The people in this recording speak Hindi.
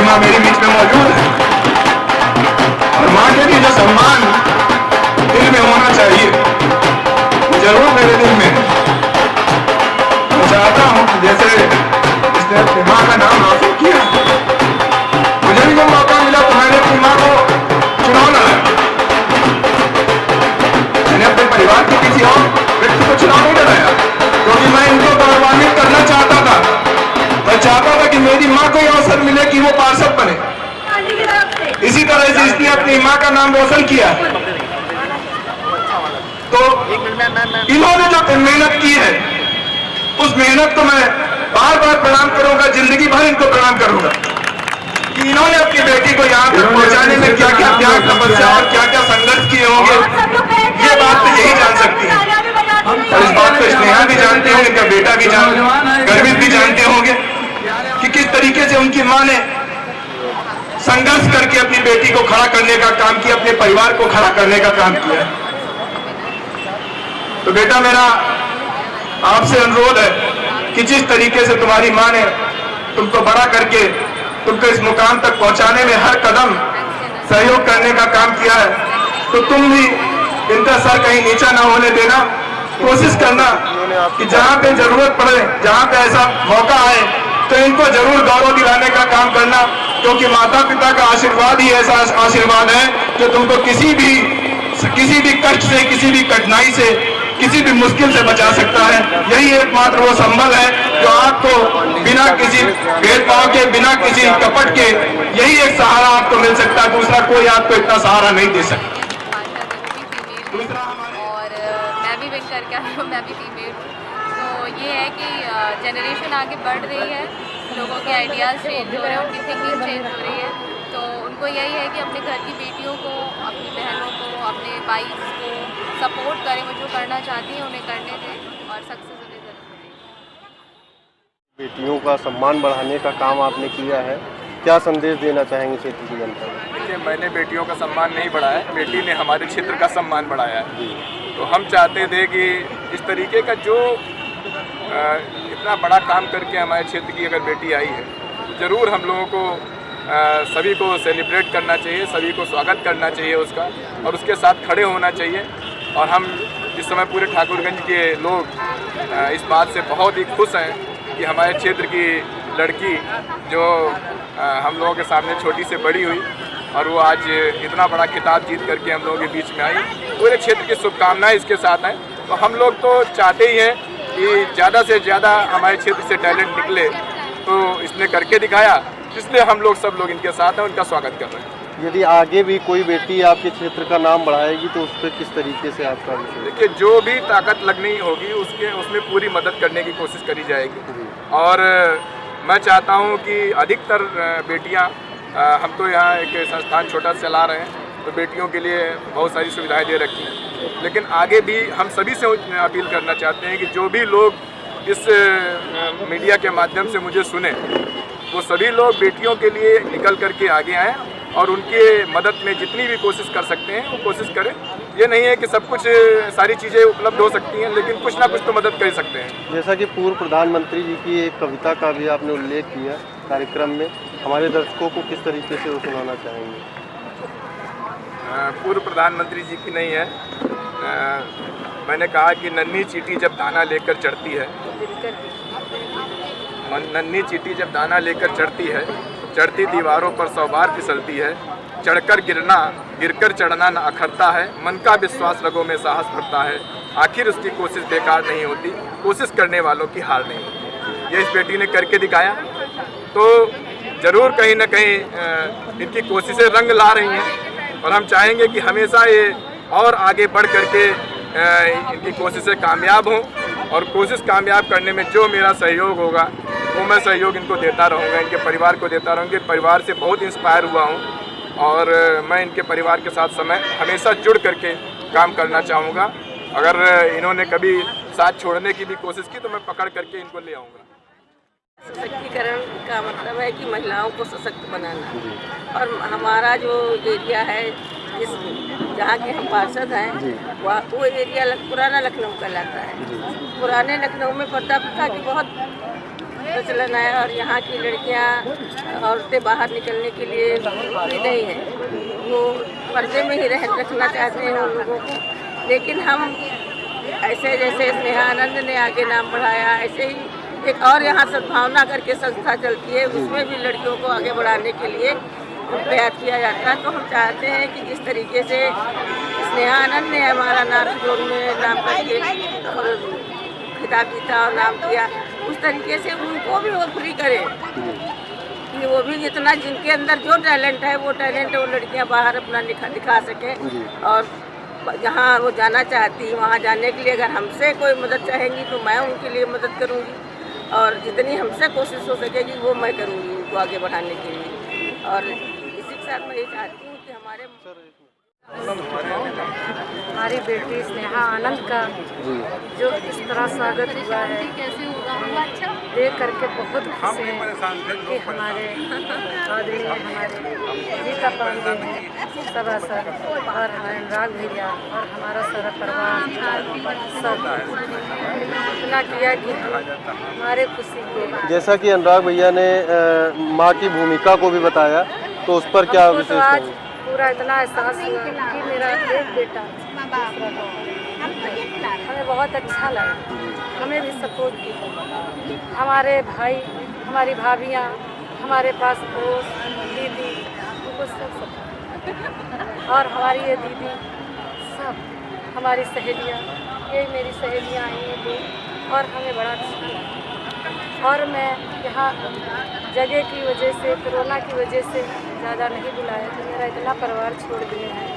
माँ मेरे बीच में मौजूद है और माँ के भी जो सम्मान दिल में होना चाहिए जरूर मेरे दिल में। मैं चाहता हूँ कि जैसे इसने अपनी माँ का नाम रोशन किया, मुझे भी जो मौका मिला तो मैंने अपनी माँ को चुनाव लड़ाया। मैंने अपने परिवार के किसी और व्यक्ति को चुनाव नहीं लड़ाया क्योंकि मैं इनको गौरवान्वित करना चाहता था। मैं चाहता था कि मेरी माँ को यह अवसर मिले कि वो पार्षद बने। इसी तरह से इसने अपनी माँ का नाम रोशन किया। तो इन्होंने जो मेहनत की है उस मेहनत को मैं बार बार प्रणाम करूंगा, जिंदगी भर इनको प्रणाम करूंगा कि इन्होंने अपनी बेटी को यहाँ तक पहुंचाने में क्या क्या त्याग तपस्या और क्या क्या संघर्ष किए होंगे, ये बात तो यही जान सकती है। और इस बात को स्नेहा भी जानते होंगे, इनका बेटा भी गर्वित भी जानते होंगे कि किस तरीके से उनकी माँ ने संघर्ष करके अपनी बेटी को खड़ा करने का काम किया, अपने परिवार को खड़ा करने का काम किया। तो बेटा मेरा आपसे अनुरोध है कि जिस तरीके से तुम्हारी माँ ने तुमको बड़ा करके तुमको इस मुकाम तक पहुंचाने में हर कदम सहयोग करने का काम किया है, तो तुम भी इनका सर कहीं नीचा ना होने देना। कोशिश करना कि जहां पे जरूरत पड़े, जहां पे ऐसा मौका आए तो इनको जरूर गौरव दिलाने का काम करना, क्योंकि माता पिता का आशीर्वाद ही ऐसा आशीर्वाद है कि तुमको किसी भी कष्ट से, किसी भी कठिनाई से, किसी भी मुश्किल से बचा सकता है। यही एकमात्र वो संबल है जो आपको बिना किसी भेदभाव के, बिना किसी कपट के, यही एक सहारा आपको मिल सकता है। दूसरा कोई आपको इतना सहारा नहीं दे सकता। और मैं भी विन करके आई हूँ, मैं भी फीमेल हूँ। तो ये है कि जनरेशन आगे बढ़ रही है, लोगों के आइडियाज़ चेंज हो रहे हैं, उनकी थिंकिंग चेंज हो रही है। तो उनको यही है कि अपने घर की बेटियों को, अपनी बहनों को, अपने भाइयों को सपोर्ट करें, वो जो करना चाहती हैं उन्हें करने दें और सक्सेस उन्हें ज़रूर मिलेगी। बेटियों का सम्मान बढ़ाने का काम आपने किया है, क्या संदेश देना चाहेंगे क्षेत्र की जनता को? देखिए, मैंने बेटियों का सम्मान नहीं बढ़ाया है, बेटी ने हमारे क्षेत्र का सम्मान बढ़ाया है। तो हम चाहते थे कि इस तरीके का जो इतना बड़ा काम करके हमारे क्षेत्र की अगर बेटी आई है, ज़रूर हम लोगों को सभी को सेलिब्रेट करना चाहिए, सभी को स्वागत करना चाहिए उसका, और उसके साथ खड़े होना चाहिए। और हम इस समय पूरे ठाकुरगंज के लोग इस बात से बहुत ही खुश हैं कि हमारे क्षेत्र की लड़की जो हम लोगों के सामने छोटी से बड़ी हुई और वो आज इतना बड़ा खिताब जीत करके हम लोगों के बीच में आई। पूरे क्षेत्र की शुभकामनाएं इसके साथ हैं। तो हम लोग तो चाहते ही हैं कि ज़्यादा से ज़्यादा हमारे क्षेत्र से टैलेंट निकले, तो इसने करके दिखाया, इसलिए हम लोग सब लोग इनके साथ हैं, उनका स्वागत कर रहे हैं। यदि आगे भी कोई बेटी आपके क्षेत्र का नाम बढ़ाएगी तो उस पर किस तरीके से आपका? देखिए, जो भी ताकत लगनी होगी उसमें पूरी मदद करने की कोशिश करी जाएगी। और मैं चाहता हूं कि अधिकतर बेटियां, हम तो यहाँ एक संस्थान छोटा सा चला रहे हैं, तो बेटियों के लिए बहुत सारी सुविधाएं दे रखी हैं, लेकिन आगे भी हम सभी से अपील करना चाहते हैं कि जो भी लोग इस मीडिया के माध्यम से मुझे सुने, वो सभी लोग बेटियों के लिए निकल करके आगे आएँ और उनके मदद में जितनी भी कोशिश कर सकते हैं वो कोशिश करें। ये नहीं है कि सब कुछ सारी चीज़ें उपलब्ध हो सकती हैं, लेकिन कुछ ना कुछ तो मदद कर सकते हैं। जैसा कि पूर्व प्रधानमंत्री जी की एक कविता का भी आपने उल्लेख किया कार्यक्रम में, हमारे दर्शकों को किस तरीके से वो सुनाना चाहेंगे? पूर्व प्रधानमंत्री जी की नहीं है, मैंने कहा कि नन्ही चींटी जब दाना लेकर चढ़ती है, नन्ही चींटी जब दाना लेकर चढ़ती है, चढ़ती दीवारों पर 100 बार फिसलती है, चढ़कर गिरना, गिरकर चढ़ना न अखरता है, मन का विश्वास रगों में साहस भरता है, आखिर उसकी कोशिश बेकार नहीं होती, कोशिश करने वालों की हार नहीं होती। ये इस बेटी ने करके दिखाया। तो ज़रूर कहीं ना कहीं इनकी कोशिशें रंग ला रही हैं और हम चाहेंगे कि हमेशा ये और आगे बढ़ करके इनकी कोशिशें कामयाब हों, और कोशिश कामयाब करने में जो मेरा सहयोग होगा वो मैं सहयोग इनको देता रहूँगा, इनके परिवार को देता रहूँगा। परिवार से बहुत इंस्पायर हुआ हूँ और मैं इनके परिवार के साथ समय हमेशा जुड़ करके काम करना चाहूँगा। अगर इन्होंने कभी साथ छोड़ने की भी कोशिश की तो मैं पकड़ करके इनको ले आऊँगा। सशक्तिकरण का मतलब है कि महिलाओं को सशक्त बनाना, और हमारा जो एरिया है इस जहाँ के हम पार्षद हैं वो एरिया पुराना लखनऊ कहलाता है। पुराने लखनऊ में प्रताप पिता की बहुत प्रचलन है और यहाँ की लड़कियाँ औरतें बाहर निकलने के लिए भी नहीं है, वो पर्दे में ही रखना चाहते हैं उन लोगों को। लेकिन हम ऐसे जैसे स्नेहा आनंद ने आगे नाम बढ़ाया, ऐसे ही एक और यहाँ सद्भावना करके संस्था चलती है, उसमें भी लड़कियों को आगे बढ़ाने के लिए प्रयास किया जाता है। तो हम चाहते हैं कि जिस तरीके से स्नेहा आनंद ने हमारा नॉर्थ जोन में नाम करके और खिताब जीता और नाम किया, उस तरीके से उनको भी वो फ्री करें कि वो भी जितना जिनके अंदर जो टैलेंट है वो टैलेंट वो लड़कियां बाहर अपना दिखा सकें। और जहाँ वो जाना चाहती वहाँ जाने के लिए अगर हमसे कोई मदद चाहेंगी तो मैं उनके लिए मदद करूँगी, और जितनी हमसे कोशिश हो सकेगी वो मैं करूँगी उनको आगे बढ़ाने के लिए। और इसी के साथ मैं ये चाहती हूँ कि हमारी बेटी स्नेहा आनंद का जो इस तरह स्वागत हुआ है देख करके बहुत खुशी है कि हमारे आदमी हमारे गीता पांडे सभासद और हमारे अनुराग भैया और हमारा सारा परिवार सब इतना किया कि हमारे खुशी के। जैसा कि अनुराग भैया ने माँ की भूमिका को भी बताया, तो उस पर क्या विशेष पूरा इतना एहसास हुआ कि मेरा एक बेटा, हमें बहुत अच्छा लगा, हमें भी सपोर्ट की। हमारे भाई, हमारी भाभियाँ, हमारे पास दोस्त, दीदी, उनको सब सपोर्ट, और हमारी ये दीदी सब, हमारी सहेलियाँ, ये मेरी सहेलियाँ आई हैं दो, और हमें बड़ा अच्छा लगा। और मैं यहाँ जगह की वजह से, कोरोना की वजह से ज़्यादा नहीं बुलाया, तो मेरा इतना परिवार छोड़ दिए हैं